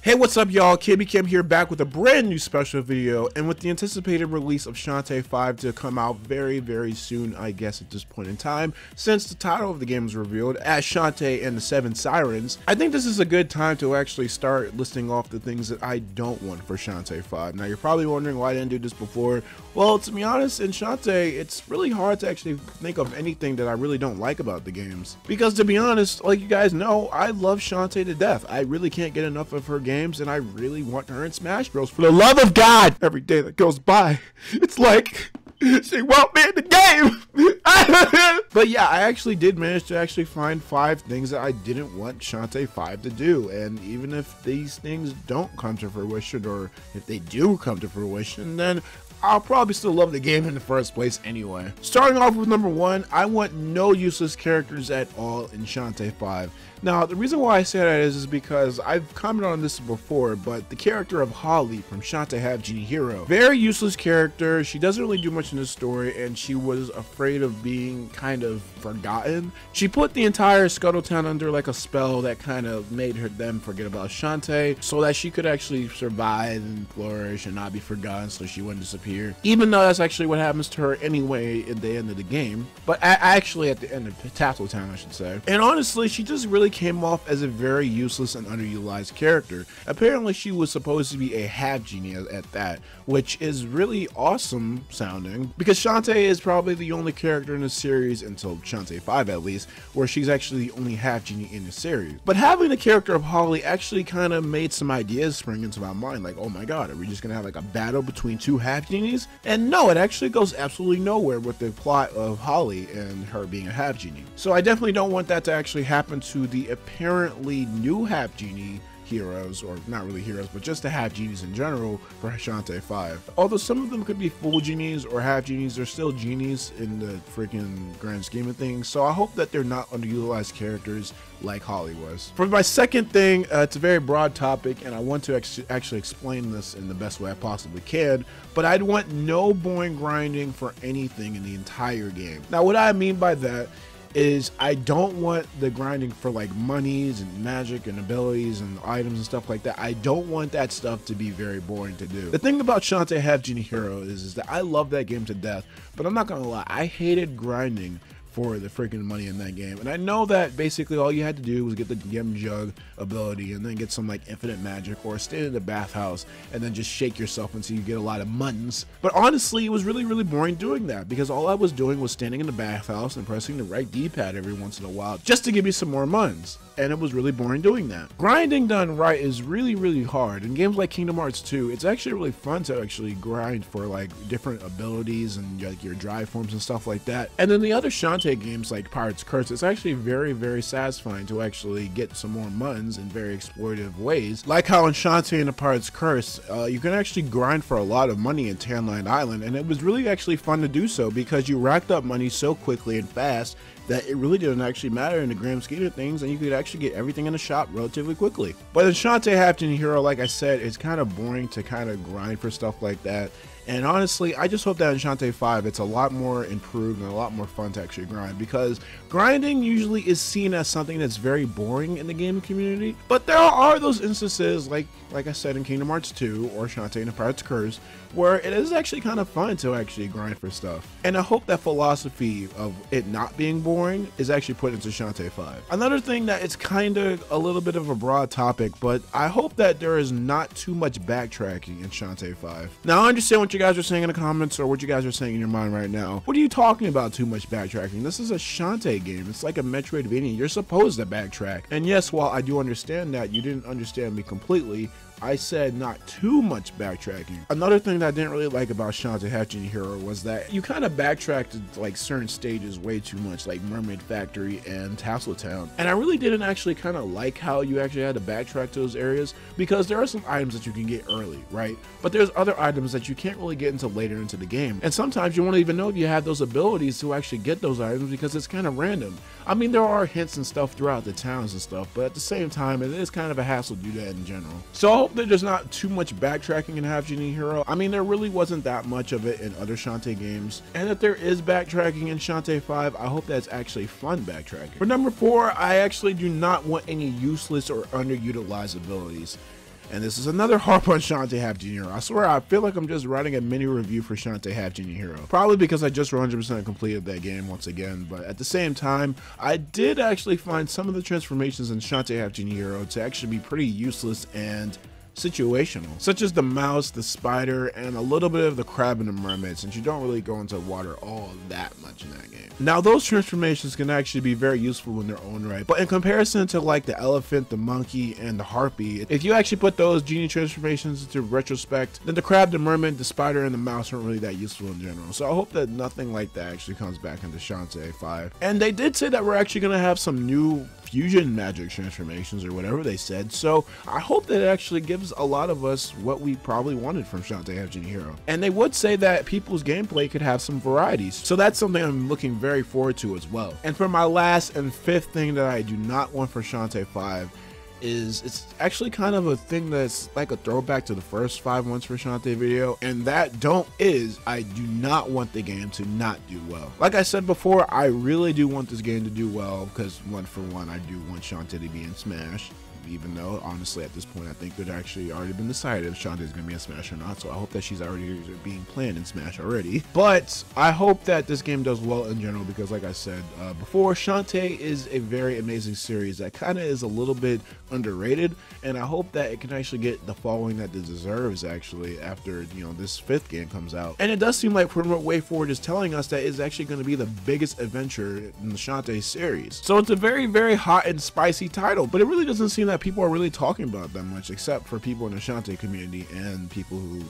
Hey, what's up y'all? KamyKam here, back with a brand new special video, and with the anticipated release of Shantae 5 to come out very soon, I guess at this point in time, since the title of the game was revealed as Shantae and the 7 Sirens, I think this is a good time to actually start listing off the things that I don't want for Shantae 5. Now you're probably wondering why I didn't do this before. Well, to be honest, in Shantae, it's really hard to actually think of anything that I really don't like about the games. Because to be honest, like you guys know, I love Shantae to death. I really can't get enough of her games, and I really want her in Smash Bros. For the love of God! Every day that goes by, it's like she won't be in the game. But yeah, I actually did manage to actually find 5 things that I didn't want Shantae 5 to do, and even if these things don't come to fruition, or if they do come to fruition, then I'll probably still love the game in the first place anyway. Starting off with number 1, I want no useless characters at all in Shantae 5. Now, the reason why I say that is because I've commented on this before, but the character of Holly from Shantae Half Genie Hero, very useless character. She doesn't really do much in the story, and she was afraid of being kind of forgotten. She put the entire Scuttletown under like a spell that kind of made them forget about Shantae, so that she could actually survive and flourish and not be forgotten, so she wouldn't disappear. Even though that's actually what happens to her anyway at the end of the game, but actually at the end of Scuttletown, I should say. And honestly, she just really came off as a very useless and underutilized character. Apparently she was supposed to be a half genie at that, which is really awesome sounding, because Shantae is probably the only character in the series, until Shantae 5 at least, where she's actually the only half genie in the series. But having the character of Holly actually kind of made some ideas spring into my mind, like, oh my god, are we just gonna have like a battle between 2 half genies? And no, it actually goes absolutely nowhere with the plot of Holly and her being a half genie. So I definitely don't want that to actually happen to the apparently new half genie heroes, or not really heroes, but just the half genies in general for Shantae 5. Although some of them could be full genies or half genies, they're still genies in the freaking grand scheme of things. So I hope that they're not underutilized characters like Holly was. For my second thing, it's a very broad topic, and I want to actually explain this in the best way I possibly can, but I'd want no boring grinding for anything in the entire game. Now what I mean by that is I don't want the grinding for like monies and magic and abilities and items and stuff like that. I don't want that stuff to be very boring to do. The thing about Shantae Half Genie Hero is that I love that game to death, but I'm not gonna lie, I hated grinding for the freaking money in that game. And I know that basically all you had to do was get the Gem Jug ability and then get some like infinite magic, or stay in the bathhouse and then just shake yourself until you get a lot of muns. But honestly, it was really boring doing that, because all I was doing was standing in the bathhouse and pressing the right D-pad every once in a while just to give me some more muns. And it was really boring doing that. Grinding done right is really hard. In games like Kingdom Hearts 2, it's actually really fun to actually grind for like different abilities and like your drive forms and stuff like that. And then the other Shantae games like Pirate's Curse, it's actually very satisfying to actually get some more muns in very exploitative ways. Like how in Shantae and the Pirate's Curse, you can actually grind for a lot of money in Tanline Island, and it was really actually fun to do so because you racked up money so quickly and fast that it really didn't actually matter in the grand scheme of things, and you could actually get everything in the shop relatively quickly. But in Shantae Half Genie Hero, like I said, it's kind of boring to kind of grind for stuff like that. And honestly, I just hope that in Shantae 5, it's a lot more improved and a lot more fun to actually grind, because grinding usually is seen as something that's very boring in the gaming community. But there are those instances, like I said in Kingdom Hearts 2 or Shantae and the Pirate's Curse, where it is actually kind of fun to actually grind for stuff. And I hope that philosophy of it not being boring is actually put into Shantae 5. Another thing that it's kind of a little bit of a broad topic, but I hope that there is not too much backtracking in Shantae 5. Now I understand what you guys are saying in the comments, or what you guys are saying in your mind right now. What are you talking about, too much backtracking? This is a Shantae game. It's like a Metroidvania. You're supposed to backtrack. And yes, while I do understand that, you didn't understand me completely. I said not too much backtracking. Another thing that I didn't really like about Shantae Half Genie Hero was that you kind of backtracked to like certain stages way too much, like Mermaid Factory and Scuttletown. And I really didn't actually kind of like how you actually had to backtrack to those areas, because there are some items that you can get early, right? But there's other items that you can't really get until later into the game. And sometimes you won't even know if you have those abilities to actually get those items, because it's kind of random. I mean, there are hints and stuff throughout the towns and stuff, but at the same time, it is kind of a hassle to do that in general. So I hope that there's not too much backtracking in Half Genie Hero. I mean, there really wasn't that much of it in other Shantae games. And if there is backtracking in Shantae 5, I hope that's actually fun backtracking. For number 4, I actually do not want any useless or underutilized abilities. And this is another harp on Shantae Half Genie Hero. I swear, I feel like I'm just writing a mini review for Shantae Half Genie Hero. Probably because I just 100% completed that game once again, but at the same time, I did actually find some of the transformations in Shantae Half Genie Hero to actually be pretty useless and situational, such as the mouse, the spider, and a little bit of the crab and the mermaid, since you don't really go into water all that much in that game. Now, those transformations can actually be very useful in their own right, but in comparison to like the elephant, the monkey, and the harpy, if you actually put those genie transformations into retrospect, then the crab, the mermaid, the spider, and the mouse aren't really that useful in general. So I hope that nothing like that actually comes back into Shantae 5. And they did say that we're actually going to have some new fusion magic transformations or whatever they said, so I hope that it actually gives a lot of us what we probably wanted from Shantae Half Genie Hero. And they would say that people's gameplay could have some varieties, so that's something I'm looking very forward to as well. And for my last and fifth thing that I do not want for Shantae 5 is it's actually kind of a thing that's like a throwback to the first 5 months for Shantae video, and that is I do not want the game to not do well. Like I said before, I really do want this game to do well because one for one, I do want Shantae to be in Smash. Even though, honestly, at this point, I think it actually already been decided if Shantae is going to be in Smash or not, so I hope that she's already being planned in Smash already. But I hope that this game does well in general because, like I said before, Shantae is a very amazing series that kind of is a little bit underrated, and I hope that it can actually get the following that it deserves, actually, after, you know, this 5th game comes out. And it does seem like from what WayForward is telling us that it's actually going to be the biggest adventure in the Shantae series. So it's a very, very hot and spicy title, but it really doesn't seem that people are really talking about that much, except for people in the Shantae community and people who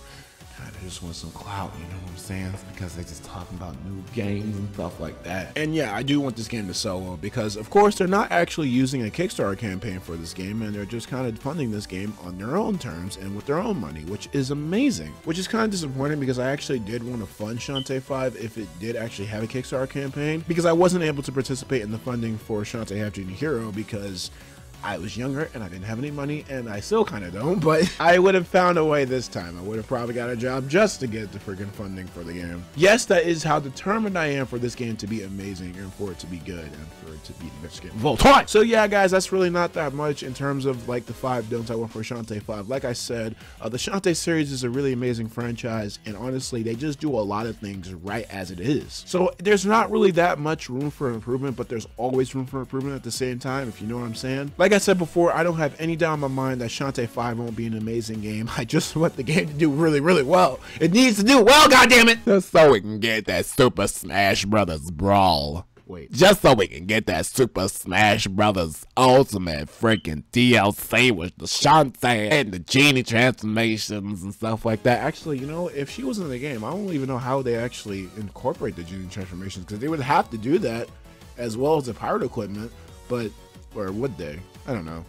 kind of just want some clout, you know what I'm saying? It's because they're just talking about new games and stuff like that. And yeah, I do want this game to sell well because, of course, they're not actually using a Kickstarter campaign for this game, and they're just kind of funding this game on their own terms and with their own money, which is amazing. Which is kind of disappointing because I actually did want to fund Shantae 5 if it did actually have a Kickstarter campaign, because I wasn't able to participate in the funding for Shantae Half Genie Hero because I was younger and I didn't have any money, and I still kind of don't, but I would have found a way this time. I would have probably got a job just to get the freaking funding for the game. Yes, that is how determined I am for this game to be amazing and for it to be good and for it to be the best game of all time. So yeah, guys, that's really not that much in terms of like the 5 don'ts I want for Shantae 5. Like I said, the Shantae series is a really amazing franchise, and honestly, they just do a lot of things right as it is. So there's not really that much room for improvement, but there's always room for improvement at the same time, if you know what I'm saying. Like I said before, I don't have any doubt in my mind that Shantae 5 won't be an amazing game. I just want the game to do really, really well. It needs to do well, goddammit! Just so we can get that Super Smash Brothers brawl. Wait. Just so we can get that Super Smash Brothers Ultimate freaking DLC with the Shantae and the genie transformations and stuff like that. Actually, you know, if she was in the game, I don't even know how they actually incorporate the genie transformations, because they would have to do that as well as the pirate equipment, but, or would they? I don't know.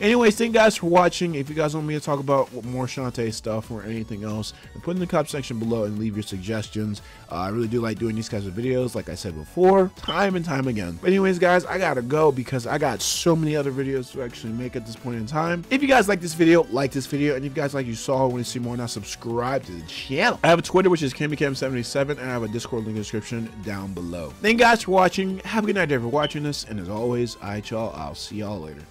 Anyways, thank you guys for watching. If you guys want me to talk about more Shantae stuff or anything else, then put in the comment section below and leave your suggestions. I really do like doing these kinds of videos, like I said before, time and time again. But anyways, guys, I gotta go because I got so many other videos to actually make at this point in time. If you guys like this video, like this video, and if you guys like you saw, want to see more, now subscribe to the channel. I have a Twitter, which is KamyKam77, and I have a Discord link in the description down below. Thank you guys for watching. Have a good night, everyone, for watching this, and as always, I'll see y'all later.